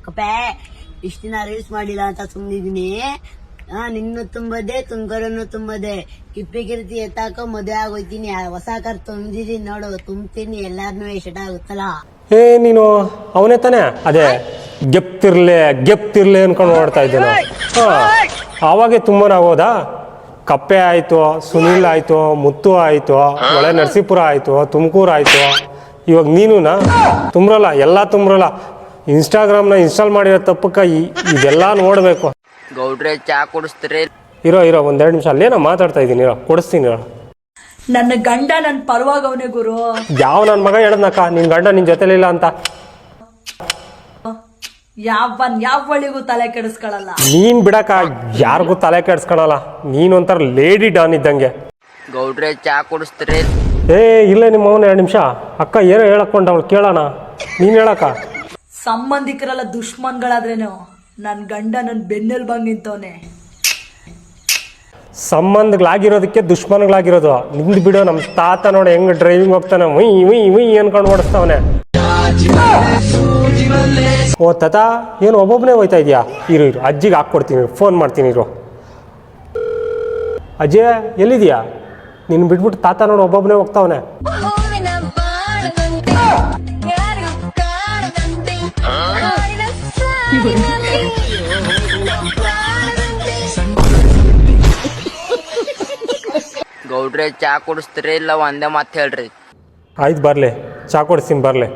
ಕಪ್ಪೆ ಇಷ್ಟ ದಿನ ರೀಲ್ಸ್ ಮಾಡಿಲ್ಲ ಅಂತ ಸುಮ್ನಿದೀನಿ. ನಿನ್ನು ತುಂಬದೆ ತುಂಗರನ್ನು ತುಂಬದೆ ಕಿಪ್ಪಿ ಕಿರ್ತಿ ಎತ್ತಾಕ ಮದುವೆ ಆಗೋಯ್ತೀನಿ. ಹೊಸ ಕಾರ್ ತುಂಬಿದೀನಿ ನೋಡು, ತುಂಬ್ತೀನಿ ಎಲ್ಲಾರ್ನು ಎಷ್ಟ ಆಗುತ್ತಲ್ಲ. ನೀನು ಅವನೇ ತಾನೆ ಅದೇ ಗೆಪ್ತಿರ್ಲೆ ಅನ್ಕೊಂಡು ನೋಡ್ತಾ ಇದ್ದೇನೆ. ಆವಾಗೆ ತುಂಬನಾಗೋದಾ? ಕಪ್ಪೆ ಆಯ್ತು, ಸುನೀಲ್ ಆಯ್ತು, ಮುತ್ತು ಆಯ್ತು, ಹೊಳೆ ನರಸೀಪುರ ಆಯ್ತು, ತುಮಕೂರು ಆಯ್ತು, ಇವಾಗ ನೀನುನಾ ತುಂಬ್ರಲ್ಲ, ಎಲ್ಲ ತುಂಬ್ರಲ್ಲ. ಇನ್ಸ್ಟಾಗ್ರಾಮ್ನ ಇನ್ಸ್ಟಾಲ್ ಮಾಡಿರೋ ತಪ್ಪಕ್ಕ ಇದೆಲ್ಲ ನೋಡ್ಬೇಕು. ಗೌಡ್ರೆ ಚಾ ಕುಡಿಸ್ತೀರಿ? ಇರೋ ಒಂದೆರಡು ನಿಮಿಷ ಅಲ್ಲೇನೋ ಮಾತಾಡ್ತಾ ಇದ್ದೀನಿ, ಕೊಡಿಸ್ತೀನಿ. ನನ್ನ ಗಂಡ ನನ್ ಪರವಾಗವನೇ ಗುರು. ಯಾವ ನನ್ನ ಮಗ ಹೇಳದ್ನಕ್ಕ ನಿನ್ ಗಂಡ ನಿನ್ ಜೊತೆಲಿಲ್ಲ ಅಂತ? ಯಾವ ಬಳಿಗೂ ತಲೆ ಕೆಡಿಸ್ಕೊಳಲ್ಲ. ನೀನ್ ಬಿಡಕ ಯಾರಿಗೂ ತಲೆ ಕೆಡ್ಸ್ಕೊಳಲ್ಲ. ನೀನ್ ಒಂಥರ ಲೇಡಿ ಡಾನ್ ಇದ್ದಂಗೆ. ಗೌಡ್ರೆ ಚಾ ಕುಡಿಸ್ತೀರಿ? ಇಲ್ಲ ನಿಮ್ಮ ಅವನ 2 ನಿಮಿಷ. ಅಕ್ಕ ಏನೋ ಹೇಳಕ್ಕೊಂಡ ಅವಳು ಕೇಳೋಣ, ನೀನ್ ಹೇಳಕ್ಕ. ಸಂಬಂಧಿಕರೆಲ್ಲ ದುಶ್ಮನ್ಗಳಾದ್ರೇನು ನನ್ ಗಂಡ ನನ್ ಬೆನ್ನೆಲ್ ಬಂಗ್ ನಿಂತವನೆ. ಸಂಬಂಧಗಳಾಗಿರೋದಕ್ಕೆ ದುಶ್ಮನ್ಗಳಾಗಿರೋದು. ನಿಂದು ಬಿಡೋ, ನಮ್ಮ ತಾತ ನೋಡಿ ಹೆಂಗ್ ಡ್ರೈವಿಂಗ್ ಹೋಗ್ತಾನೆ, ಉಯ್ ಅನ್ಕೊಂಡು ಓಡಿಸ್ತವನೆ. ಓ ತಾತ ಏನು ಒಬ್ಬೊಬ್ಬನೇ ಹೋಯ್ತಾ ಇದೆಯಾ? ಇರು ಅಜ್ಜಿಗೆ ಹಾಕ್ಕೊಡ್ತೀನಿ, ಫೋನ್ ಮಾಡ್ತೀನಿ. ಅಜ್ಜಿ ಎಲ್ಲಿದೆಯಾ? ನಿನ್ನ ಬಿಟ್ಬಿಟ್ಟು ತಾತ ನೋಡಿ ಒಬ್ಬೊಬ್ಬನೇ ಹೋಗ್ತಾವನೆ. ಗೌಡ್ರೆ ಚಾ ಕುಡಿಸ್ತೀರಿ? ಇಲ್ಲ ಒಂದೇ ಮಾತು ಹೇಳ್ರಿ. ಆಯ್ತು ಬರ್ಲೆ, ಚಾ ಕೊಡಿಸ್ತೀನಿ ಬರ್ಲೆ.